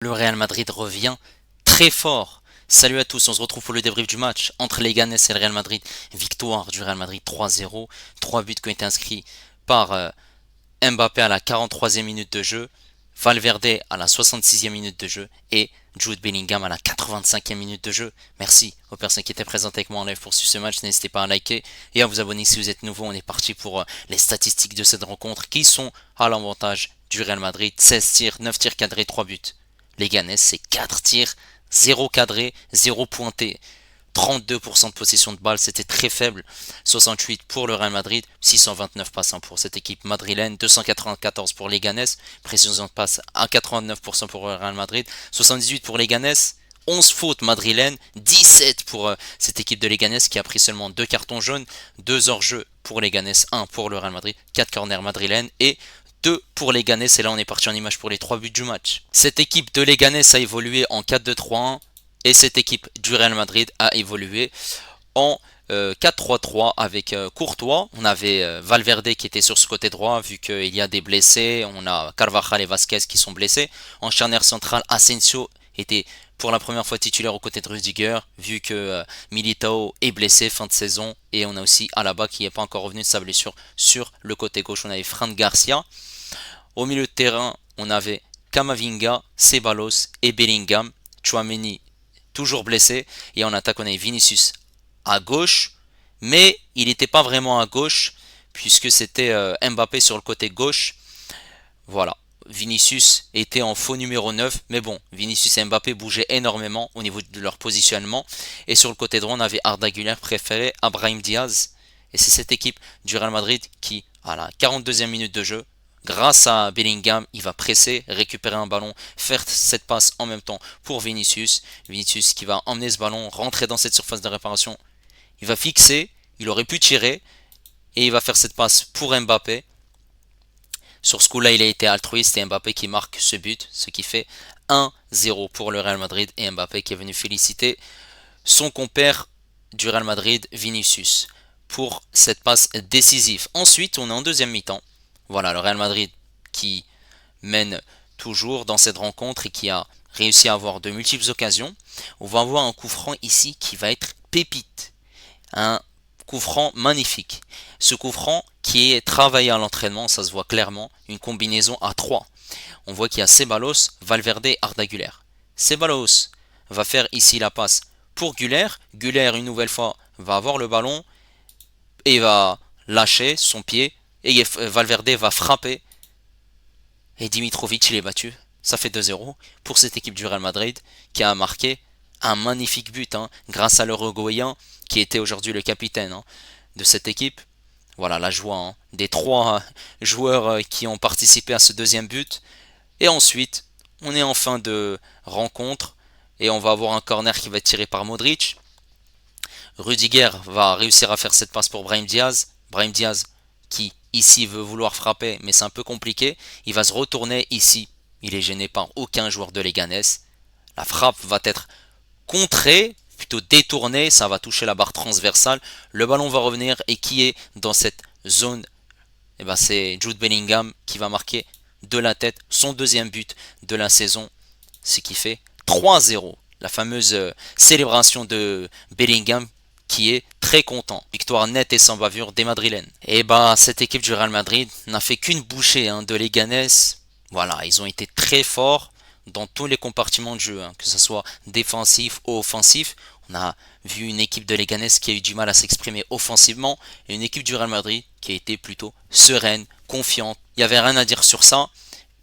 Le Real Madrid revient très fort. Salut à tous, on se retrouve pour le débrief du match entre les Leganés et le Real Madrid. Victoire du Real Madrid 3-0. 3 buts qui ont été inscrits par Mbappé à la 43e minute de jeu, Valverde à la 66e minute de jeu et Jude Bellingham à la 85e minute de jeu. Merci aux personnes qui étaient présentes avec moi en live pour suivre ce match. N'hésitez pas à liker et à vous abonner si vous êtes nouveau. On est parti pour les statistiques de cette rencontre qui sont à l'avantage du Real Madrid. 16 tirs, 9 tirs cadrés, 3 buts. Les Ganes, c'est 4 tirs, 0 cadré, 0 pointé. 32% de possession de balle, c'était très faible. 68 pour le Real Madrid, 629 passes pour cette équipe madrilène, 294 pour les Ganes, précision de passe à 89% pour le Real Madrid, 78 pour les Ganes, 11 fautes madrilènes, 17 pour cette équipe de Leganés qui a pris seulement 2 cartons jaunes, 2 hors-jeu pour les Ganes, 1 pour le Real Madrid, 4 corners madrilènes et 2 pour les Leganés, et là on est parti en image pour les 3 buts du match. Cette équipe de Leganés a évolué en 4-2-3-1 et cette équipe du Real Madrid a évolué en 4-3-3 avec Courtois. On avait Valverde qui était sur ce côté droit vu qu'il y a des blessés. On a Carvajal et Vasquez qui sont blessés. En charnière centrale, Asensio était pour la première fois titulaire aux côtés de Rudiger vu que Militao est blessé fin de saison. Et on a aussi Alaba qui n'est pas encore revenu de sa blessure sur le côté gauche. On avait Fran Garcia. Au milieu de terrain, on avait Camavinga, Ceballos et Bellingham. Chouameni toujours blessé. Et en attaque, on avait Vinicius à gauche. Mais il n'était pas vraiment à gauche puisque c'était Mbappé sur le côté gauche. Voilà. Vinicius était en faux numéro 9. Mais bon, Vinicius et Mbappé bougeaient énormément au niveau de leur positionnement. Et sur le côté droit, on avait Arda Güler préféré à Brahim Diaz. Et c'est cette équipe du Real Madrid qui, à la 42e minute de jeu, grâce à Bellingham, il va presser, récupérer un ballon, faire cette passe en même temps pour Vinicius. Vinicius qui va emmener ce ballon, rentrer dans cette surface de réparation. Il va fixer, il aurait pu tirer et il va faire cette passe pour Mbappé. Sur ce coup-là, il a été altruiste et Mbappé qui marque ce but, ce qui fait 1-0 pour le Real Madrid et Mbappé qui est venu féliciter son compère du Real Madrid, Vinicius, pour cette passe décisive. Ensuite, on est en deuxième mi-temps. Voilà, le Real Madrid qui mène toujours dans cette rencontre et qui a réussi à avoir de multiples occasions. On va avoir un coup franc ici qui va être pépite. Un coup franc magnifique. Ce coup franc qui est travaillé à l'entraînement, ça se voit clairement, une combinaison à 3. On voit qu'il y a Ceballos, Valverde et Arda Güler. Ceballos va faire ici la passe pour Güler. Güler, une nouvelle fois, va avoir le ballon et va lâcher son pied. Et Valverde va frapper. Et Dimitrovic, il est battu. Ça fait 2-0 pour cette équipe du Real Madrid qui a marqué un magnifique but grâce à l'Uruguayen qui était aujourd'hui le capitaine de cette équipe. Voilà la joie des 3 joueurs qui ont participé à ce deuxième but. Et ensuite, on est en fin de rencontre et on va avoir un corner qui va être tiré par Modric. Rudiger va réussir à faire cette passe pour Brahim Diaz. Brahim Diaz qui ici veut vouloir frapper mais c'est un peu compliqué. Il va se retourner ici. Il est gêné par aucun joueur de Leganés. La frappe va être contrée, plutôt détournée, ça va toucher la barre transversale. Le ballon va revenir et qui est dans cette zone? Eh ben c'est Jude Bellingham qui va marquer de la tête son deuxième but de la saison, ce qui fait 3-0. La fameuse célébration de Bellingham qui est très content. Victoire nette et sans bavure des Madrilènes. Et bah cette équipe du Real Madrid n'a fait qu'une bouchée de Leganés. Voilà, ils ont été très forts dans tous les compartiments de jeu, que ce soit défensif ou offensif. On a vu une équipe de Leganés qui a eu du mal à s'exprimer offensivement et une équipe du Real Madrid qui a été plutôt sereine, confiante. Il n'y avait rien à dire sur ça.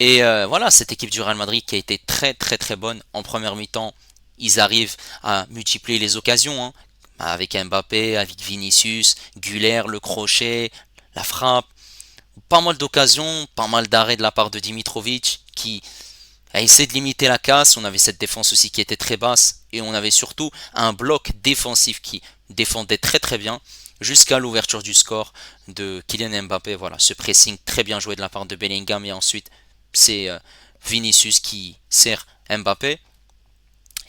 Et voilà, cette équipe du Real Madrid qui a été très très très bonne en première mi-temps. Ils arrivent à multiplier les occasions avec Mbappé, avec Vinicius, Güler, le crochet, la frappe. Pas mal d'occasions, pas mal d'arrêts de la part de Dimitrovic qui a essayé de limiter la casse. On avait cette défense aussi qui était très basse et on avait surtout un bloc défensif qui défendait très très bien jusqu'à l'ouverture du score de Kylian Mbappé. Voilà, ce pressing très bien joué de la part de Bellingham et ensuite c'est Vinicius qui sert Mbappé.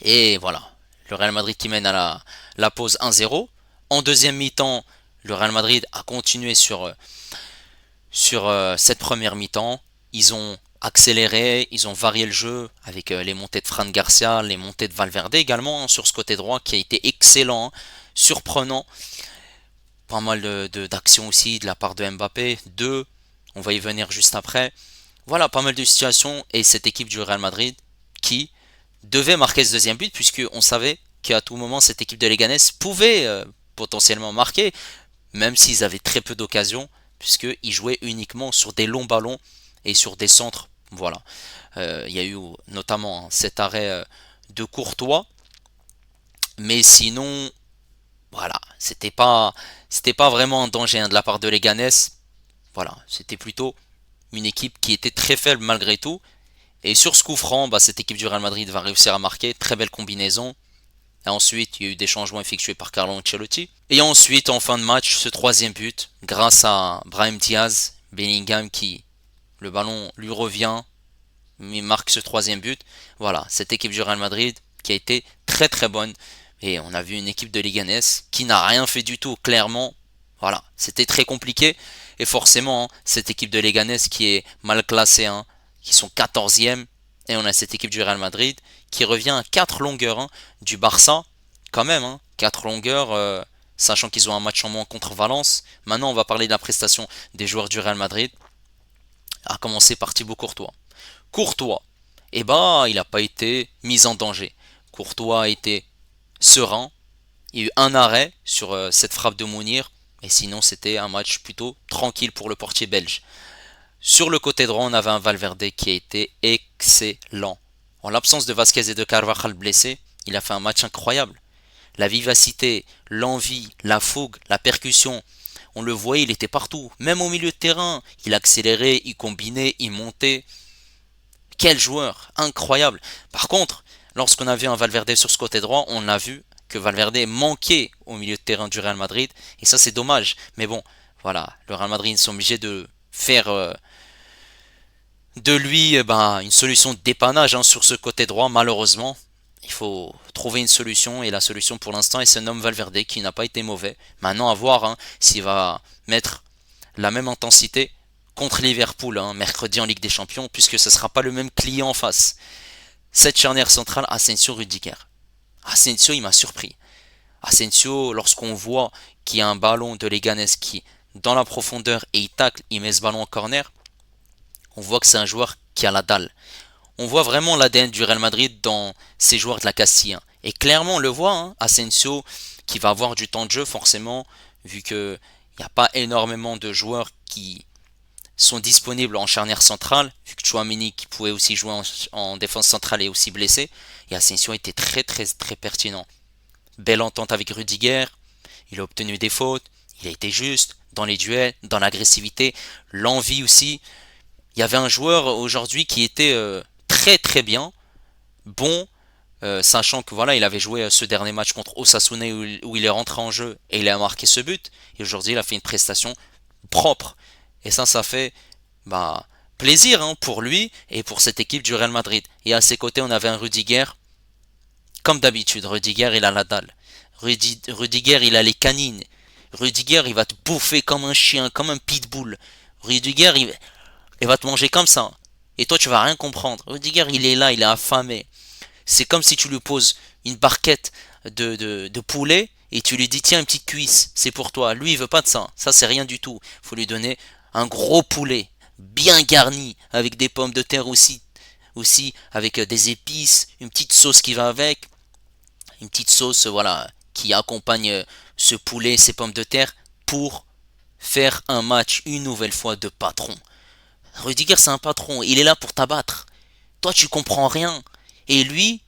Et voilà, le Real Madrid qui mène à la pause 1-0. En deuxième mi-temps, le Real Madrid a continué sur cette première mi-temps. Ils ont accéléré, ils ont varié le jeu avec les montées de Fran Garcia, les montées de Valverde également hein, sur ce côté droit qui a été excellent, hein, surprenant. Pas mal d'actions aussi de la part de Mbappé. Deux, on va y venir juste après. Voilà, pas mal de situations et cette équipe du Real Madrid qui devait marquer ce deuxième but puisque on savait qu'à tout moment cette équipe de Leganés pouvait potentiellement marquer, même s'ils avaient très peu d'occasions puisqu'ils jouaient uniquement sur des longs ballons et sur des centres. Voilà. Il y a eu notamment cet arrêt de Courtois, mais sinon, voilà, c'était pas vraiment un danger hein, de la part de Leganés. Voilà, c'était plutôt une équipe qui était très faible malgré tout. Et sur ce coup franc, bah, cette équipe du Real Madrid va réussir à marquer. Très belle combinaison. Et ensuite, il y a eu des changements effectués par Carlo Ancelotti. Et ensuite, en fin de match, ce troisième but, grâce à Brahim Diaz, Bellingham qui, le ballon lui revient, il marque ce troisième but. Voilà, cette équipe du Real Madrid qui a été très très bonne. Et on a vu une équipe de Leganés qui n'a rien fait du tout, clairement. Voilà, c'était très compliqué. Et forcément, hein, cette équipe de Leganés qui est mal classée, hein, qui sont 14e. Et on a cette équipe du Real Madrid qui revient à 4 longueurs hein, du Barça. Quand même, hein, 4 longueurs, sachant qu'ils ont un match en moins contre Valence. Maintenant, on va parler de la prestation des joueurs du Real Madrid. À commencer par Thibaut Courtois. Courtois, eh ben, il n'a pas été mis en danger. Courtois a été serein. Il y a eu un arrêt sur cette frappe de Mounir. Et sinon, c'était un match plutôt tranquille pour le portier belge. Sur le côté droit, on avait un Valverde qui a été excellent. En l'absence de Vasquez et de Carvajal blessés, il a fait un match incroyable. La vivacité, l'envie, la fougue, la percussion, on le voyait, il était partout. Même au milieu de terrain, il accélérait, il combinait, il montait. Quel joueur, incroyable. Par contre, lorsqu'on a vu un Valverde sur ce côté droit, on a vu que Valverde manquait au milieu de terrain du Real Madrid. Et ça, c'est dommage. Mais bon, voilà, le Real Madrid, ils sont obligés de faire de lui une solution de dépannage hein, sur ce côté droit, malheureusement. Il faut trouver une solution et la solution pour l'instant est ce nom Valverde qui n'a pas été mauvais. Maintenant à voir hein, s'il va mettre la même intensité contre Liverpool hein, mercredi en Ligue des Champions puisque ce ne sera pas le même client en face. Cette charnière centrale Asensio-Rudiger. Asensio il m'a surpris. Asensio lorsqu'on voit qu'il y a un ballon de Leganés qui dans la profondeur et il tacle, il met ce ballon en corner, on voit que c'est un joueur qui a la dalle. On voit vraiment l'ADN du Real Madrid dans ces joueurs de la Castille. Hein. Et clairement, on le voit, hein, Asensio, qui va avoir du temps de jeu forcément, vu qu'il n'y a pas énormément de joueurs qui sont disponibles en charnière centrale, vu que Chouamini, qui pouvait aussi jouer en défense centrale, est aussi blessé. Et Asensio était très très très pertinent. Belle entente avec Rudiger, il a obtenu des fautes, il a été juste dans les duels, dans l'agressivité, l'envie aussi. Il y avait un joueur aujourd'hui qui était très très bien, bon, sachant que voilà, il avait joué ce dernier match contre Osasuna où il est rentré en jeu et il a marqué ce but. Et aujourd'hui, il a fait une prestation propre. Et ça fait bah, plaisir hein, pour lui et pour cette équipe du Real Madrid. Et à ses côtés, on avait un Rudiger, comme d'habitude. Rudiger, il a la dalle. Rudiger, il a les canines. Rudiger, il va te bouffer comme un chien, comme un pitbull. Rudiger, il va te manger comme ça. Et toi, tu vas rien comprendre. Rudiger, il est là, il est affamé. C'est comme si tu lui poses une barquette de poulet et tu lui dis tiens une petite cuisse, c'est pour toi. Lui il veut pas de ça, ça c'est rien du tout. Il faut lui donner un gros poulet, bien garni, avec des pommes de terre aussi avec des épices, une petite sauce qui va avec, une petite sauce voilà qui accompagne ce poulet, ces pommes de terre pour faire un match une nouvelle fois de patron. Rudiger c'est un patron, il est là pour t'abattre. Toi tu comprends rien. Et lui,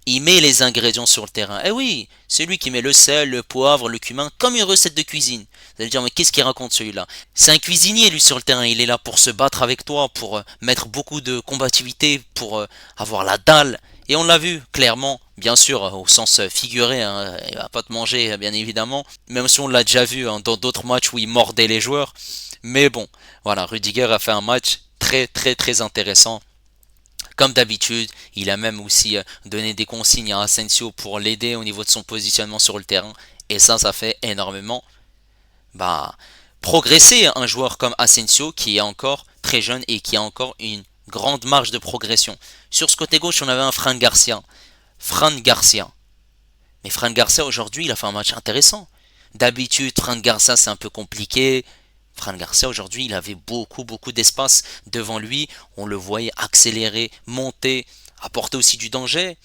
il met les ingrédients sur le terrain. Eh oui, c'est lui qui met le sel, le poivre, le cumin, comme une recette de cuisine. Vous allez dire, mais qu'est-ce qu'il raconte celui-là? C'est un cuisinier, lui, sur le terrain. Il est là pour se battre avec toi, pour mettre beaucoup de combativité, pour avoir la dalle. Et on l'a vu, clairement, bien sûr, au sens figuré, hein, il va pas te manger, bien évidemment. Même si on l'a déjà vu hein, dans d'autres matchs où il mordait les joueurs. Mais bon, voilà, Rudiger a fait un match très très très intéressant. Comme d'habitude, il a même aussi donné des consignes à Asensio pour l'aider au niveau de son positionnement sur le terrain. Et ça fait énormément bah, progresser un joueur comme Asensio qui est encore très jeune et qui a encore une grande marge de progression. Sur ce côté gauche, on avait un Fran Garcia. Fran Garcia. Mais Fran Garcia, aujourd'hui, il a fait un match intéressant. D'habitude, Fran Garcia, c'est un peu compliqué. Fran Garcia, aujourd'hui, il avait beaucoup d'espace devant lui. On le voyait accélérer, monter, apporter aussi du danger.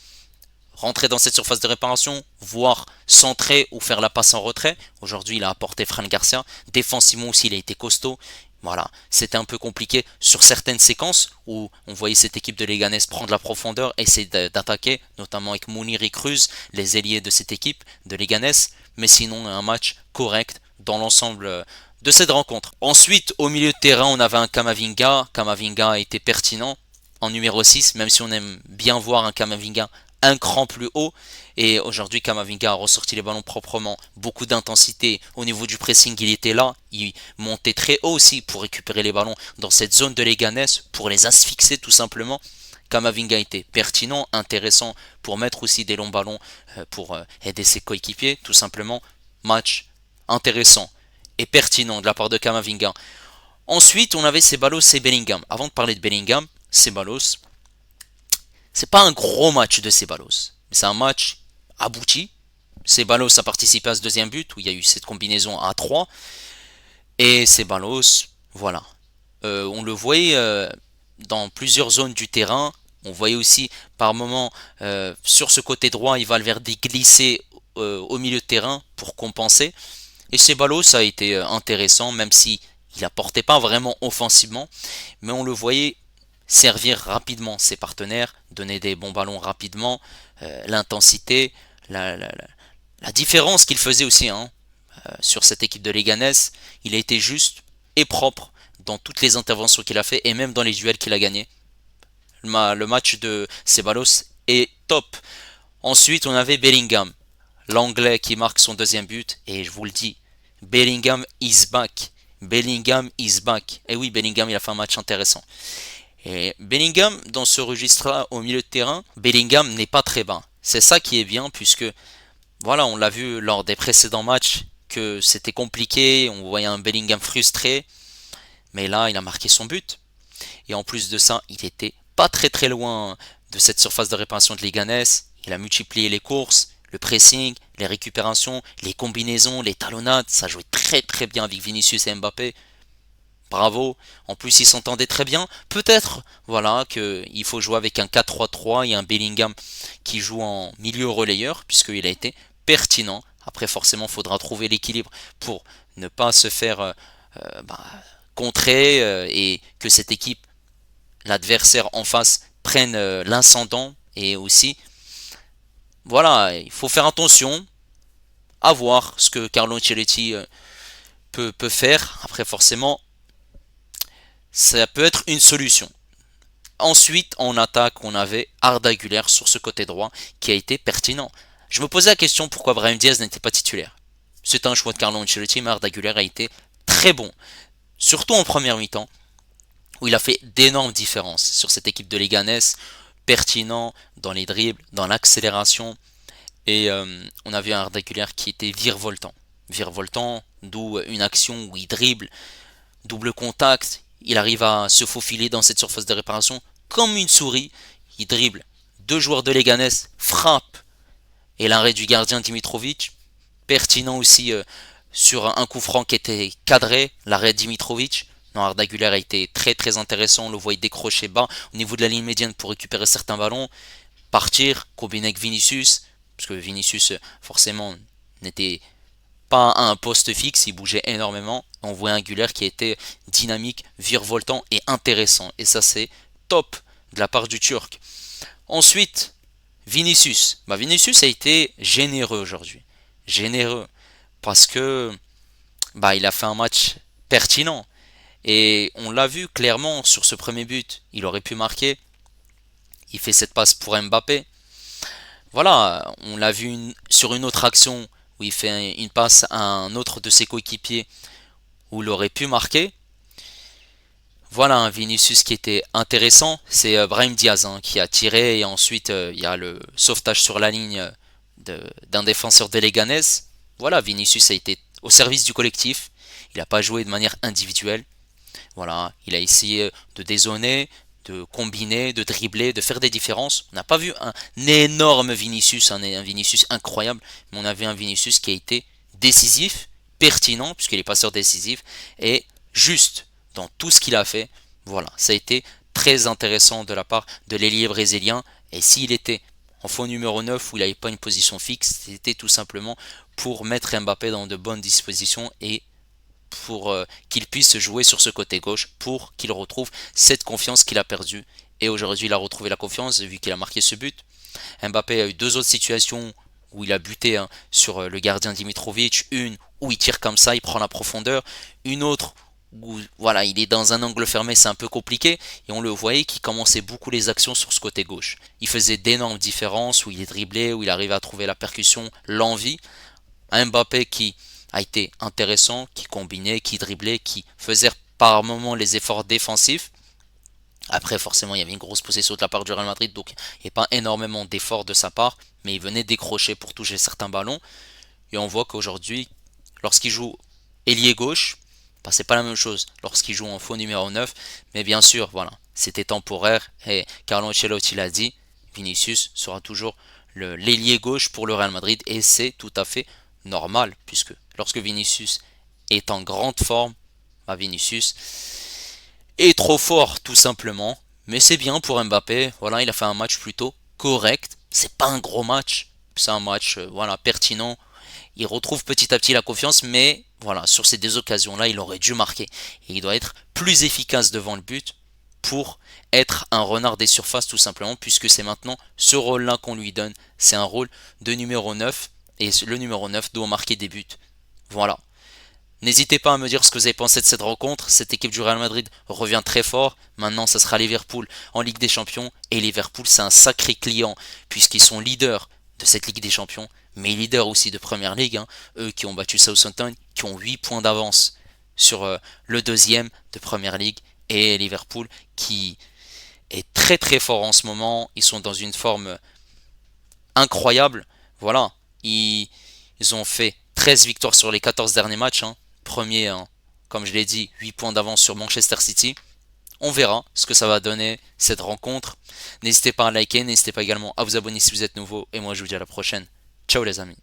Rentrer dans cette surface de réparation, voire centrer ou faire la passe en retrait. Aujourd'hui, il a apporté Fran Garcia. Défensivement aussi, il a été costaud. Voilà, c'était un peu compliqué sur certaines séquences où on voyait cette équipe de Leganés prendre la profondeur, essayer d'attaquer, notamment avec Mounir et Cruz, les ailiers de cette équipe de Leganés. Mais sinon, un match correct dans l'ensemble de cette rencontre. Ensuite, au milieu de terrain, on avait un Camavinga. Camavinga a été pertinent en numéro 6, même si on aime bien voir un Camavinga un cran plus haut. Et aujourd'hui, Camavinga a ressorti les ballons proprement. Beaucoup d'intensité au niveau du pressing, il était là. Il montait très haut aussi pour récupérer les ballons dans cette zone de Leganés, pour les asphyxier tout simplement. Camavinga était pertinent, intéressant pour mettre aussi des longs ballons pour aider ses coéquipiers, tout simplement. Match intéressant et pertinent de la part de Camavinga. Ensuite, on avait Ceballos et Bellingham. Avant de parler de Bellingham, Ceballos, c'est pas un gros match de Ceballos, mais c'est un match abouti. Ceballos a participé à ce deuxième but où il y a eu cette combinaison à 3. Et Ceballos, voilà. On le voyait dans plusieurs zones du terrain. On voyait aussi par moments sur ce côté droit, il va Valverde glisser au milieu de terrain pour compenser. Et Ceballos a été intéressant, même si il apportait pas vraiment offensivement, mais on le voyait servir rapidement ses partenaires, donner des bons ballons rapidement, l'intensité, la différence qu'il faisait aussi sur cette équipe de Leganés. Il a été juste et propre dans toutes les interventions qu'il a fait et même dans les duels qu'il a gagnés. Le match de Ceballos est top. Ensuite, on avait Bellingham, l'anglais qui marque son deuxième but, et je vous le dis, Bellingham is back. Bellingham is back. Et oui, Bellingham, il a fait un match intéressant. Et Bellingham, dans ce registre-là, au milieu de terrain, Bellingham n'est pas très bas. C'est ça qui est bien, puisque, voilà, on l'a vu lors des précédents matchs, que c'était compliqué, on voyait un Bellingham frustré, mais là, il a marqué son but. Et en plus de ça, il était pas très loin de cette surface de réparation de Leganés. Il a multiplié les courses, le pressing, les récupérations, les combinaisons, les talonnades. Ça jouait très bien avec Vinicius et Mbappé. Bravo. En plus, ils s'entendaient très bien. Peut-être, voilà, qu'il faut jouer avec un 4-3-3 et un Bellingham qui joue en milieu relayeur, puisqu'il a été pertinent. Après, forcément, il faudra trouver l'équilibre pour ne pas se faire contrer et que cette équipe, l'adversaire en face, prenne l'incendant. Et aussi, voilà, il faut faire attention à voir ce que Carlo Ancelotti peut faire. Après, forcément, ça peut être une solution. Ensuite, en attaque, on avait Arda Güler sur ce côté droit qui a été pertinent. Je me posais la question pourquoi Brahim Diaz n'était pas titulaire. C'est un choix de Carlo Ancelotti, mais Arda Güler a été très bon. Surtout en première mi-temps, où il a fait d'énormes différences sur cette équipe de Leganés, pertinent dans les dribbles, dans l'accélération, et on avait un Arda Güler qui était virevoltant. Virevoltant, d'où une action où il dribble, double contact, il arrive à se faufiler dans cette surface de réparation comme une souris, il dribble deux joueurs de Leganés, frappe, et l'arrêt du gardien Dimitrovic, pertinent aussi sur un coup franc qui était cadré, l'arrêt Dimitrovic. Non, Arda Güler a été très intéressant, on le voit décrocher bas au niveau de la ligne médiane pour récupérer certains ballons, partir, combiner avec Vinicius, parce que Vinicius forcément n'était pas à un poste fixe, il bougeait énormément. On voit un Güler qui était dynamique, virevoltant et intéressant. Et ça c'est top de la part du Turc. Ensuite, Vinicius. Vinicius a été généreux aujourd'hui. Généreux. Parce que il a fait un match pertinent. Et on l'a vu clairement sur ce premier but. Il aurait pu marquer. Il fait cette passe pour Mbappé. Voilà, on l'a vu sur une autre action où il fait une passe à un autre de ses coéquipiers où il aurait pu marquer. Voilà un Vinicius qui était intéressant. C'est Brahim Diaz qui a tiré et ensuite il y a le sauvetage sur la ligne d'un défenseur de Leganés. Voilà, Vinicius a été au service du collectif. Il n'a pas joué de manière individuelle. Voilà, il a essayé de dézonner, de combiner, de dribbler, de faire des différences. On n'a pas vu un énorme Vinicius, un Vinicius incroyable, mais on a vu un Vinicius qui a été décisif, pertinent, puisqu'il est passeur décisif, et juste dans tout ce qu'il a fait. Voilà, ça a été très intéressant de la part de l'ailier brésilien. Et s'il était en faux numéro 9 où il n'avait pas une position fixe, c'était tout simplement pour mettre Mbappé dans de bonnes dispositions et pour qu'il puisse jouer sur ce côté gauche, pour qu'il retrouve cette confiance qu'il a perdue. Et aujourd'hui, il a retrouvé la confiance vu qu'il a marqué ce but. Mbappé a eu deux autres situations où il a buté sur le gardien Dimitrovic. Une où il tire comme ça, il prend la profondeur. Une autre où voilà, il est dans un angle fermé, c'est un peu compliqué. Et on le voyait qu'il commençait beaucoup les actions sur ce côté gauche. Il faisait d'énormes différences, où il est dribblé, où il arrivait à trouver la percussion, l'envie. Un Mbappé qui a été intéressant, qui combinait, qui driblait, qui faisait par moments les efforts défensifs. Après, forcément, il y avait une grosse possession de la part du Real Madrid, donc il n'y a pas énormément d'efforts de sa part, mais il venait décrocher pour toucher certains ballons. Et on voit qu'aujourd'hui, lorsqu'il joue ailier gauche, bah, c'est pas la même chose lorsqu'il joue en faux numéro 9, mais bien sûr, voilà, c'était temporaire, et Carlo Ancelotti l'a dit, Vinicius sera toujours l'ailier gauche pour le Real Madrid, et c'est tout à fait normal, puisque lorsque Vinicius est en grande forme, bah Vinicius est trop fort tout simplement. Mais c'est bien pour Mbappé. Voilà, il a fait un match plutôt correct. C'est pas un gros match. C'est un match voilà, pertinent. Il retrouve petit à petit la confiance, mais voilà, sur ces deux occasions-là, il aurait dû marquer. Et il doit être plus efficace devant le but pour être un renard des surfaces tout simplement, puisque c'est maintenant ce rôle-là qu'on lui donne. C'est un rôle de numéro 9, et le numéro 9 doit marquer des buts. Voilà. N'hésitez pas à me dire ce que vous avez pensé de cette rencontre. Cette équipe du Real Madrid revient très fort. Maintenant, ça sera Liverpool en Ligue des Champions. Et Liverpool, c'est un sacré client, puisqu'ils sont leaders de cette Ligue des Champions, mais leaders aussi de Première Ligue. Eux qui ont battu Southampton, qui ont 8 points d'avance sur le deuxième de Première Ligue. Et Liverpool, qui est très très fort en ce moment. Ils sont dans une forme incroyable. Voilà. Ils ont fait 13 victoires sur les 14 derniers matchs. Premier, comme je l'ai dit, 8 points d'avance sur Manchester City. On verra ce que ça va donner cette rencontre. N'hésitez pas à liker, n'hésitez pas également à vous abonner si vous êtes nouveau. Et moi je vous dis à la prochaine. Ciao les amis.